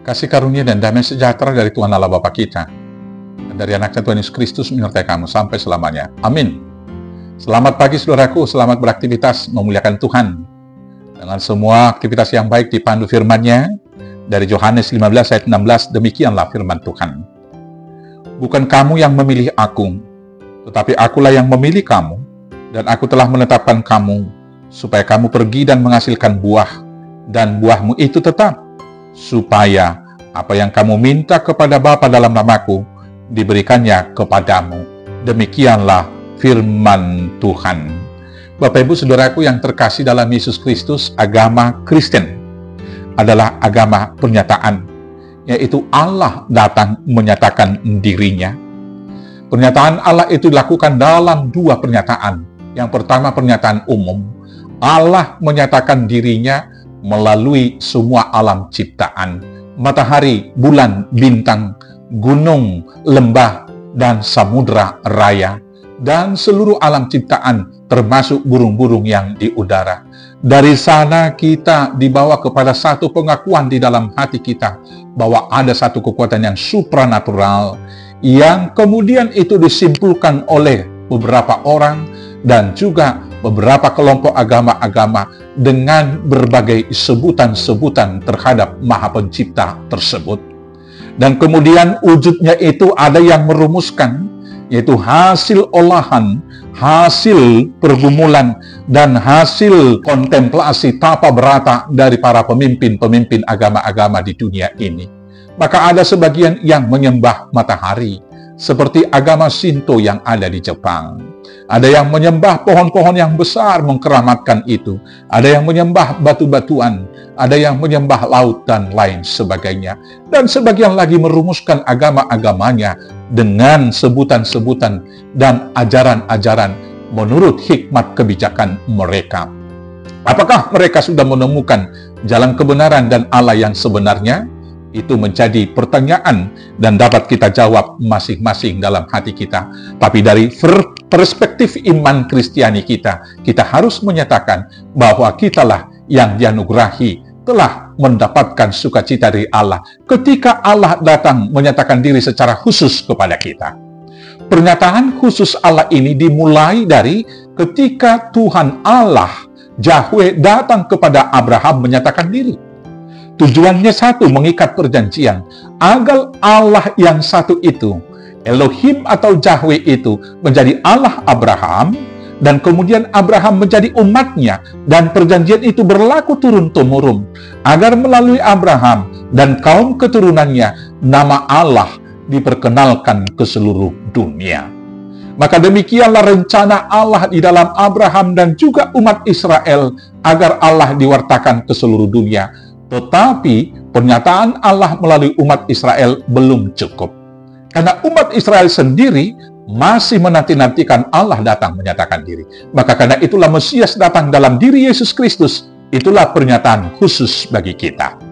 Kasih karunia dan damai sejahtera dari Tuhan Allah Bapa kita, dan dari anaknya Tuhan Yesus Kristus menyertai kamu sampai selamanya. Amin. Selamat pagi saudaraku, selamat beraktivitas memuliakan Tuhan. Dengan semua aktivitas yang baik dipandu firman-Nya, dari Yohanes 15 ayat 16, demikianlah firman Tuhan. Bukan kamu yang memilih aku, tetapi akulah yang memilih kamu, dan aku telah menetapkan kamu, supaya kamu pergi dan menghasilkan buah, dan buahmu itu tetap, supaya apa yang kamu minta kepada Bapa dalam namaku, diberikannya kepadamu. Demikianlah firman Tuhan. Bapak Ibu Saudaraku yang terkasih dalam Yesus Kristus, agama Kristen adalah agama pernyataan, yaitu Allah datang menyatakan dirinya. Pernyataan Allah itu dilakukan dalam dua pernyataan. Yang pertama pernyataan umum, Allah menyatakan dirinya melalui semua alam ciptaan, matahari, bulan, bintang, gunung, lembah, dan samudra raya, dan seluruh alam ciptaan, termasuk burung-burung yang di udara. Dari sana kita dibawa kepada satu pengakuan di dalam hati kita, bahwa ada satu kekuatan yang supranatural, yang kemudian itu disimpulkan oleh beberapa orang, dan juga beberapa kelompok agama-agama dengan berbagai sebutan-sebutan terhadap Maha Pencipta tersebut. Dan kemudian wujudnya itu ada yang merumuskan, yaitu hasil olahan, hasil pergumulan, dan hasil kontemplasi tapa berata dari para pemimpin-pemimpin agama-agama di dunia ini. Maka ada sebagian yang menyembah matahari, seperti agama Shinto yang ada di Jepang. Ada yang menyembah pohon-pohon yang besar mengkeramatkan itu. Ada yang menyembah batu-batuan. Ada yang menyembah laut dan lain sebagainya. Dan sebagian lagi merumuskan agama-agamanya dengan sebutan-sebutan dan ajaran-ajaran menurut hikmat kebijakan mereka. Apakah mereka sudah menemukan jalan kebenaran dan Allah yang sebenarnya? Itu menjadi pertanyaan dan dapat kita jawab masing-masing dalam hati kita. Tapi dari perspektif iman Kristiani kita harus menyatakan bahwa kitalah yang dianugerahi telah mendapatkan sukacita dari Allah ketika Allah datang menyatakan diri secara khusus kepada kita. Pernyataan khusus Allah ini dimulai dari ketika Tuhan Allah, Yahweh, datang kepada Abraham menyatakan diri. Tujuannya satu, mengikat perjanjian, agar Allah yang satu itu, Elohim atau Yahweh itu, menjadi Allah Abraham, dan kemudian Abraham menjadi umatnya, dan perjanjian itu berlaku turun-temurun, agar melalui Abraham dan kaum keturunannya, nama Allah diperkenalkan ke seluruh dunia. Maka demikianlah rencana Allah di dalam Abraham dan juga umat Israel, agar Allah diwartakan ke seluruh dunia. Tetapi pernyataan Allah melalui umat Israel belum cukup. Karena umat Israel sendiri masih menanti-nantikan Allah datang menyatakan diri. Maka karena itulah Mesias datang dalam diri Yesus Kristus. Itulah pernyataan khusus bagi kita.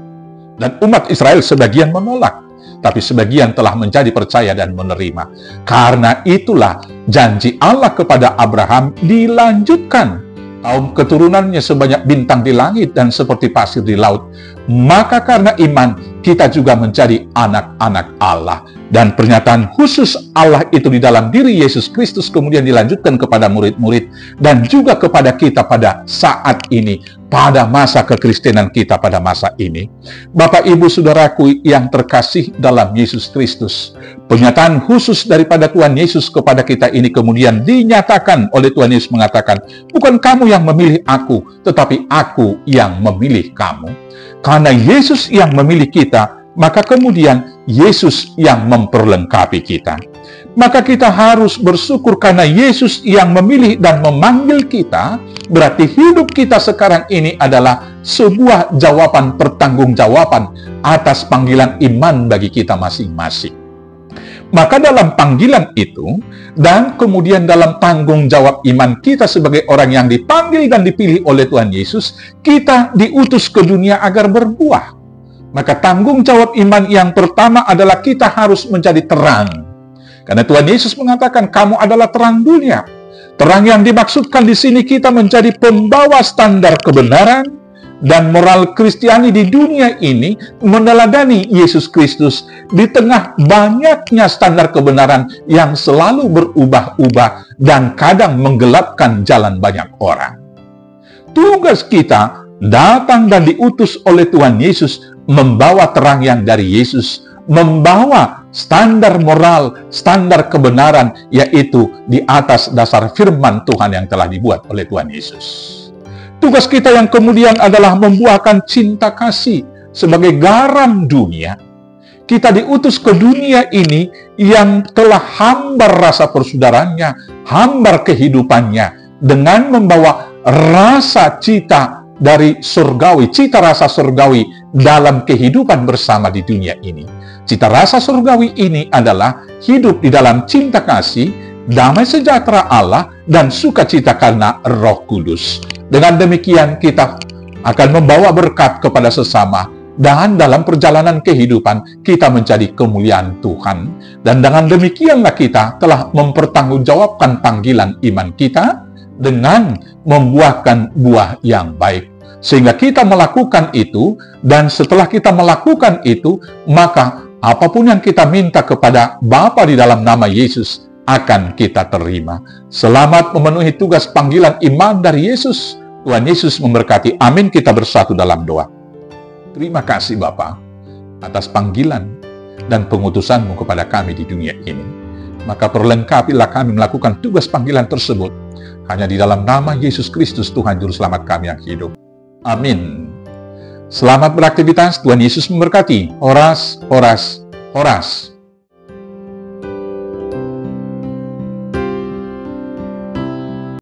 Dan umat Israel sebagian menolak, tapi sebagian telah menjadi percaya dan menerima. Karena itulah janji Allah kepada Abraham dilanjutkan. Kaum keturunannya sebanyak bintang di langit dan seperti pasir di laut. Maka karena iman, kita juga menjadi anak-anak Allah. Dan pernyataan khusus Allah itu di dalam diri Yesus Kristus kemudian dilanjutkan kepada murid-murid dan juga kepada kita pada saat ini, pada masa kekristenan kita pada masa ini. Bapak, Ibu, Saudaraku yang terkasih dalam Yesus Kristus, pernyataan khusus daripada Tuhan Yesus kepada kita ini kemudian dinyatakan oleh Tuhan Yesus mengatakan, bukan kamu yang memilih aku, tetapi aku yang memilih kamu. Karena Yesus yang memilih kita, maka kemudian Yesus yang memperlengkapi kita. Maka kita harus bersyukur karena Yesus yang memilih dan memanggil kita, berarti hidup kita sekarang ini adalah sebuah jawaban pertanggungjawaban atas panggilan iman bagi kita masing-masing. Maka dalam panggilan itu, dan kemudian dalam tanggung jawab iman kita sebagai orang yang dipanggil dan dipilih oleh Tuhan Yesus, kita diutus ke dunia agar berbuah. Maka tanggung jawab iman yang pertama adalah kita harus menjadi terang. Karena Tuhan Yesus mengatakan, kamu adalah terang dunia. Terang yang dimaksudkan di sini kita menjadi pembawa standar kebenaran, dan moral Kristiani di dunia ini meneladani Yesus Kristus di tengah banyaknya standar kebenaran yang selalu berubah-ubah dan kadang menggelapkan jalan banyak orang. Tugas kita datang dan diutus oleh Tuhan Yesus membawa terang yang dari Yesus, membawa standar moral, standar kebenaran, yaitu di atas dasar firman Tuhan yang telah dibuat oleh Tuhan Yesus. Tugas kita yang kemudian adalah membuahkan cinta kasih sebagai garam dunia. Kita diutus ke dunia ini yang telah hambar rasa persaudaranya, hambar kehidupannya, dengan membawa rasa cita dari surgawi, cita rasa surgawi dalam kehidupan bersama di dunia ini. Cita rasa surgawi ini adalah hidup di dalam cinta kasih, damai sejahtera Allah, dan sukacita karena Roh Kudus. Dengan demikian kita akan membawa berkat kepada sesama, dan dalam perjalanan kehidupan kita menjadi kemuliaan Tuhan. Dan dengan demikianlah kita telah mempertanggungjawabkan panggilan iman kita dengan membuahkan buah yang baik. Sehingga kita melakukan itu, dan setelah kita melakukan itu, maka apapun yang kita minta kepada Bapa di dalam nama Yesus akan kita terima. Selamat memenuhi tugas panggilan iman dari Yesus. Tuhan Yesus memberkati. Amin. Kita bersatu dalam doa. Terima kasih Bapa atas panggilan dan pengutusan-Mu kepada kami di dunia ini. Maka perlengkapilah kami melakukan tugas panggilan tersebut hanya di dalam nama Yesus Kristus, Tuhan Juru Selamat kami yang hidup. Amin. Selamat beraktivitas. Tuhan Yesus memberkati. Horas, horas, horas.